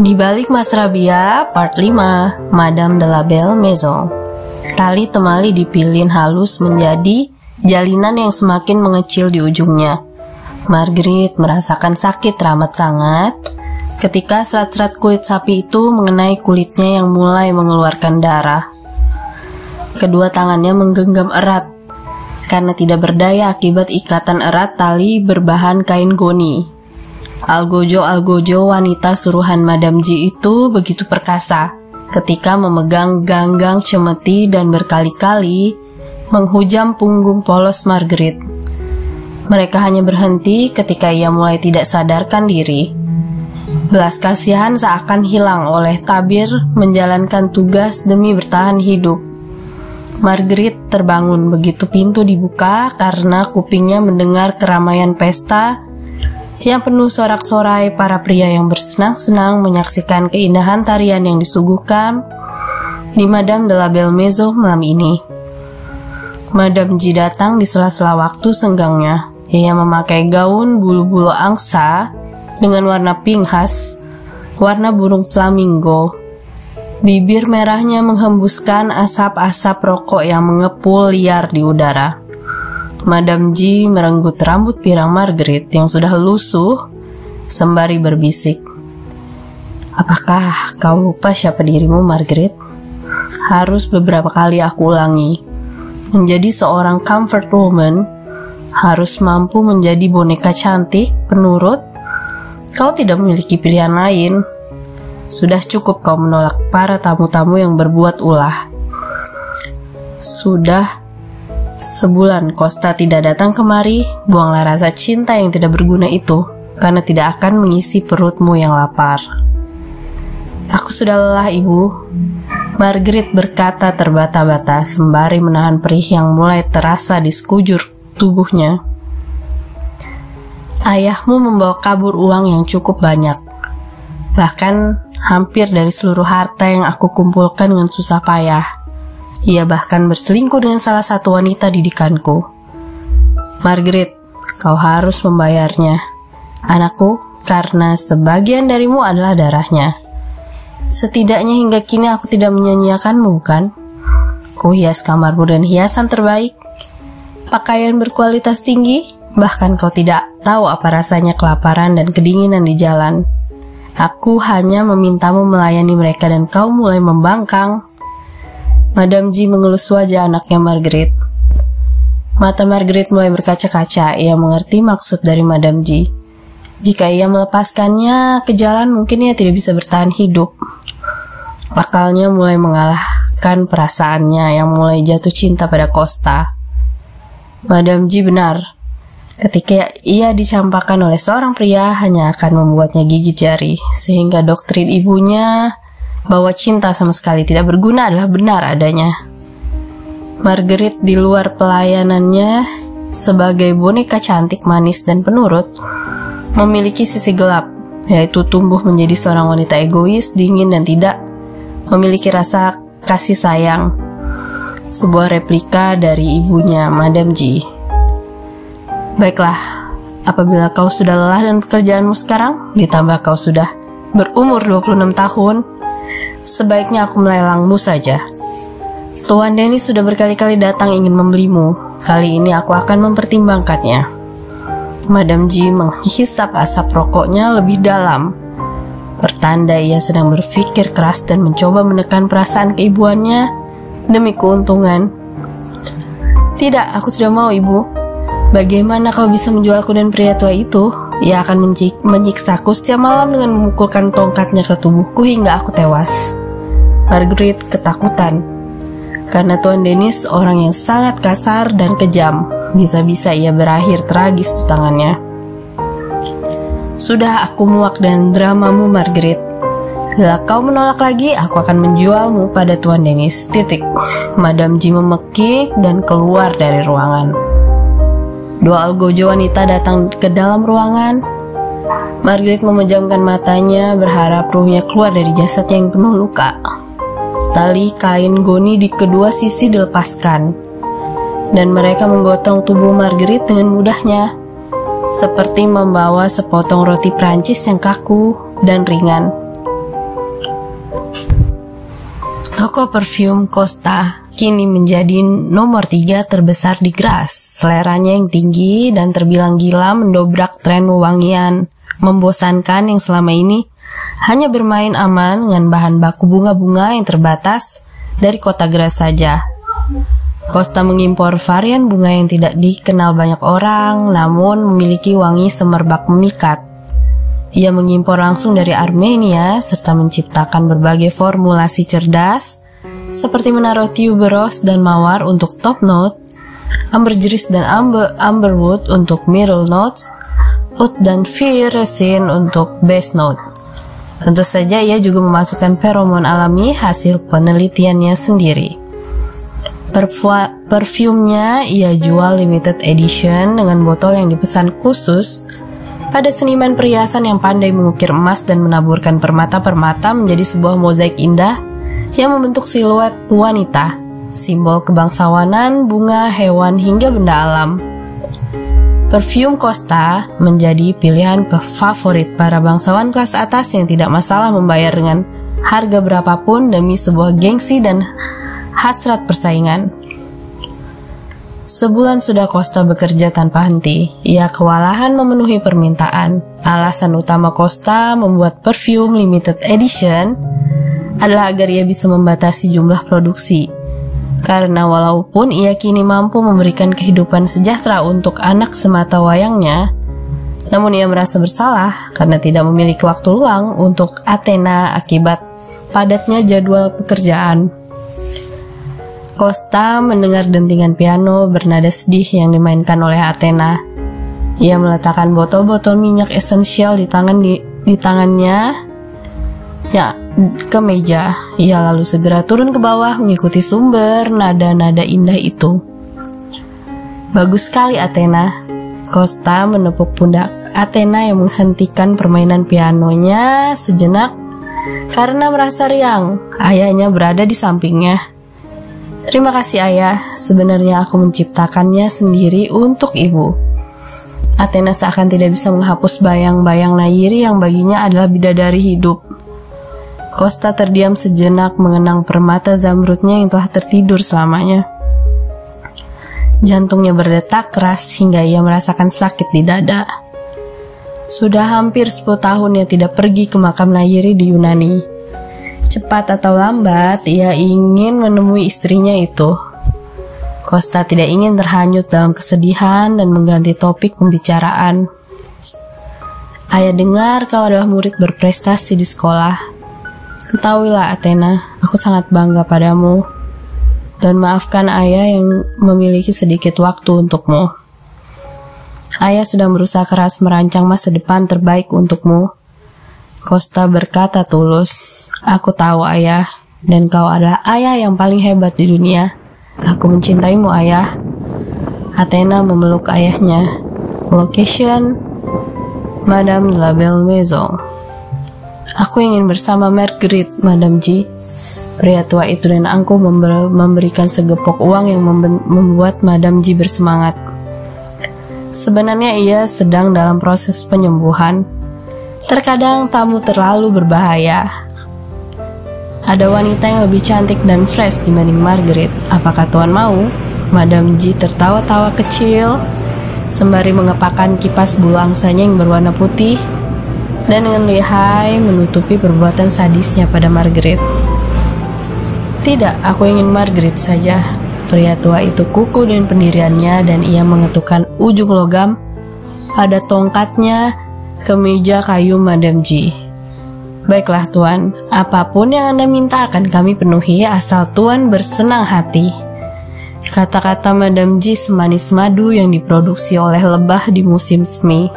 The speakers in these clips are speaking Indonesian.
Di balik Mas Rabia, part 5, Madame de la Belle Maison. Tali temali dipilin halus menjadi jalinan yang semakin mengecil di ujungnya. Marguerite merasakan sakit teramat sangat ketika serat-serat kulit sapi itu mengenai kulitnya yang mulai mengeluarkan darah. Kedua tangannya menggenggam erat karena tidak berdaya akibat ikatan erat tali berbahan kain goni. Algojo wanita suruhan Madame G itu begitu perkasa ketika memegang ganggang cemeti dan berkali-kali menghujam punggung polos Marguerite. Mereka hanya berhenti ketika ia mulai tidak sadarkan diri. Belas kasihan seakan hilang oleh tabir menjalankan tugas demi bertahan hidup. Marguerite terbangun begitu pintu dibuka karena kupingnya mendengar keramaian pesta yang penuh sorak-sorai para pria yang bersenang-senang menyaksikan keindahan tarian yang disuguhkan di Madame de la Belle Maison malam ini. Madame G datang di sela-sela waktu senggangnya. Ia memakai gaun bulu-bulu angsa dengan warna pink khas, warna burung flamingo. Bibir merahnya menghembuskan asap-asap rokok yang mengepul liar di udara. Madame G merenggut rambut pirang Marguerite yang sudah lusuh sembari berbisik. "Apakah kau lupa siapa dirimu, Marguerite?" Harus beberapa kali aku ulangi. Menjadi seorang comfort woman harus mampu menjadi boneka cantik, penurut. Kau tidak memiliki pilihan lain. Sudah cukup kau menolak para tamu-tamu yang berbuat ulah. Sudah sebulan Costa tidak datang kemari. Buanglah rasa cinta yang tidak berguna itu, karena tidak akan mengisi perutmu yang lapar. Aku sudah lelah, Ibu. Marguerite berkata terbata-bata sembari menahan perih yang mulai terasa di sekujur tubuhnya. Ayahmu membawa kabur uang yang cukup banyak, bahkan hampir dari seluruh harta yang aku kumpulkan dengan susah payah. Ia bahkan berselingkuh dengan salah satu wanita didikanku. Marguerite, kau harus membayarnya, anakku, karena sebagian darimu adalah darahnya. Setidaknya hingga kini aku tidak menyanyiakanmu, bukan? Kuhias kamarmu dengan hiasan terbaik, pakaian berkualitas tinggi, bahkan kau tidak tahu apa rasanya kelaparan dan kedinginan di jalan. Aku hanya memintamu melayani mereka dan kau mulai membangkang. Madame G mengelus wajah anaknya Marguerite. Mata Marguerite mulai berkaca-kaca. Ia mengerti maksud dari Madame G. Jika ia melepaskannya ke jalan, mungkin ia tidak bisa bertahan hidup. Akalnya mulai mengalahkan perasaannya yang mulai jatuh cinta pada Costa. Madame G benar. Ketika ia dicampakkan oleh seorang pria, hanya akan membuatnya gigit jari, sehingga doktrin ibunya bahwa cinta sama sekali tidak berguna adalah benar adanya. Marguerite di luar pelayanannya sebagai boneka cantik, manis, dan penurut, memiliki sisi gelap, yaitu tumbuh menjadi seorang wanita egois, dingin, dan tidak memiliki rasa kasih sayang. Sebuah replika dari ibunya, Madame G. Baiklah, apabila kau sudah lelah dengan pekerjaanmu sekarang, ditambah kau sudah berumur 26 tahun, sebaiknya aku melelangmu saja. Tuan Dennis sudah berkali-kali datang ingin membelimu. Kali ini aku akan mempertimbangkannya. Madame G menghisap asap rokoknya lebih dalam, pertanda ia sedang berpikir keras dan mencoba menekan perasaan keibuannya demi keuntungan. Tidak, aku tidak mau, Ibu. Bagaimana kau bisa menjualku dan pria tua itu? Ia akan menyiksaku setiap malam dengan memukulkan tongkatnya ke tubuhku hingga aku tewas. Marguerite ketakutan, karena Tuan Dennis orang yang sangat kasar dan kejam. Bisa-bisa ia berakhir tragis di tangannya. Sudah, aku muak dengan dramamu, Marguerite. Bila kau menolak lagi, aku akan menjualmu pada Tuan Dennis. Titik. Madame G memekik dan keluar dari ruangan. Dua algojo wanita datang ke dalam ruangan. Marguerite memejamkan matanya, berharap ruhnya keluar dari jasadnya yang penuh luka. Tali kain goni di kedua sisi dilepaskan, dan mereka menggotong tubuh Marguerite dengan mudahnya, seperti membawa sepotong roti Prancis yang kaku dan ringan. Toko parfum Costa kini menjadi nomor 3 terbesar di Graz. Seleranya yang tinggi dan terbilang gila mendobrak tren wewangian membosankan yang selama ini hanya bermain aman dengan bahan baku bunga-bunga yang terbatas dari kota Graz saja. Costa mengimpor varian bunga yang tidak dikenal banyak orang, namun memiliki wangi semerbak memikat. Ia mengimpor langsung dari Armenia serta menciptakan berbagai formulasi cerdas, seperti menaruh tuberose dan mawar untuk top note, ambergris dan amberwood untuk middle notes, oud dan fir resin untuk base note. Tentu saja ia juga memasukkan feromon alami hasil penelitiannya sendiri. Parfumnya ia jual limited edition dengan botol yang dipesan khusus pada seniman perhiasan yang pandai mengukir emas dan menaburkan permata-permata menjadi sebuah mozaik indah yang membentuk siluet wanita, simbol kebangsawanan, bunga, hewan, hingga benda alam. Parfum Costa menjadi pilihan favorit para bangsawan kelas atas yang tidak masalah membayar dengan harga berapapun demi sebuah gengsi dan hasrat persaingan. Sebulan sudah Costa bekerja tanpa henti. Ia kewalahan memenuhi permintaan. Alasan utama Costa membuat parfum limited edition adalah agar ia bisa membatasi jumlah produksi. Karena walaupun ia kini mampu memberikan kehidupan sejahtera untuk anak semata wayangnya, namun ia merasa bersalah karena tidak memiliki waktu luang untuk Athena akibat padatnya jadwal pekerjaan. Costa mendengar dentingan piano bernada sedih yang dimainkan oleh Athena. Ia meletakkan botol-botol minyak esensial di tangannya ke meja. Ia lalu segera turun ke bawah mengikuti sumber nada-nada indah itu. Bagus sekali Athena. Costa menepuk pundak Athena yang menghentikan permainan pianonya sejenak karena merasa riang. Ayahnya berada di sampingnya. Terima kasih ayah, sebenarnya aku menciptakannya sendiri untuk ibu. Athena seakan tidak bisa menghapus bayang-bayang Nayiri yang baginya adalah bidadari hidup. Costa terdiam sejenak mengenang permata zamrudnya yang telah tertidur selamanya. Jantungnya berdetak keras hingga ia merasakan sakit di dada. Sudah hampir 10 tahun ia tidak pergi ke makam Nayiri di Yunani. Cepat atau lambat, ia ingin menemui istrinya itu. Costa tidak ingin terhanyut dalam kesedihan dan mengganti topik pembicaraan. Ayah dengar kau adalah murid berprestasi di sekolah. Ketahuilah Athena, aku sangat bangga padamu. Dan maafkan ayah yang memiliki sedikit waktu untukmu. Ayah sedang berusaha keras merancang masa depan terbaik untukmu. Costa berkata tulus, aku tahu ayah, dan kau adalah ayah yang paling hebat di dunia. Aku mencintaimu ayah. Athena memeluk ayahnya. Location, Madame de la Belle Maison. Aku ingin bersama Marguerite, Madame G. Pria tua itu dan aku memberikan segepok uang yang membuat Madame G bersemangat. Sebenarnya ia sedang dalam proses penyembuhan. Terkadang tamu terlalu berbahaya. Ada wanita yang lebih cantik dan fresh dibanding Margaret. Apakah Tuan mau? Madame G tertawa-tawa kecil sembari mengepakkan kipas bulu angsanya yang berwarna putih dan dengan lihai menutupi perbuatan sadisnya pada Margaret. Tidak, aku ingin Margaret saja. Pria tua itu kukuh dengan pendiriannya dan ia mengetukkan ujung logam pada tongkatnya ke meja kayu Madame G. Baiklah Tuan, apapun yang Anda minta akan kami penuhi asal Tuan bersenang hati. Kata-kata Madame G semanis madu yang diproduksi oleh lebah di musim semi.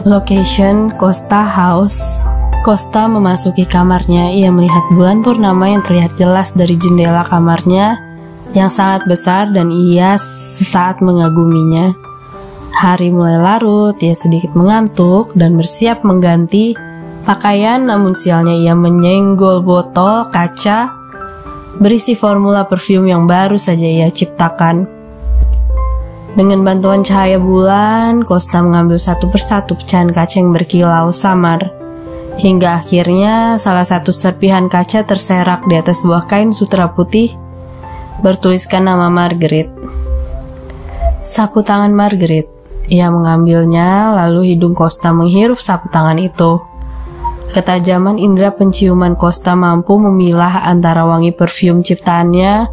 Location, Costa House. Costa memasuki kamarnya. Ia melihat bulan purnama yang terlihat jelas dari jendela kamarnya yang sangat besar dan ia sesaat mengaguminya. Hari mulai larut, ia sedikit mengantuk dan bersiap mengganti pakaian, namun sialnya ia menyenggol botol kaca berisi formula parfum yang baru saja ia ciptakan. Dengan bantuan cahaya bulan, Costa mengambil satu persatu pecahan kaca yang berkilau samar. Hingga akhirnya salah satu serpihan kaca terserak di atas sebuah kain sutra putih bertuliskan nama Margaret. Sapu tangan Margaret. Ia mengambilnya, lalu hidung Costa menghirup sapu tangan itu. Ketajaman indera penciuman Costa mampu memilah antara wangi parfum ciptaannya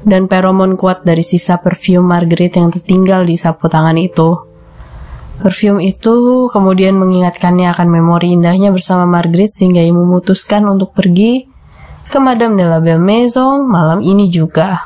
dan feromon kuat dari sisa parfum Margaret yang tertinggal di sapu tangan itu. Parfum itu kemudian mengingatkannya akan memori indahnya bersama Margaret sehingga ia memutuskan untuk pergi ke Madame de la Belle Maison malam ini juga.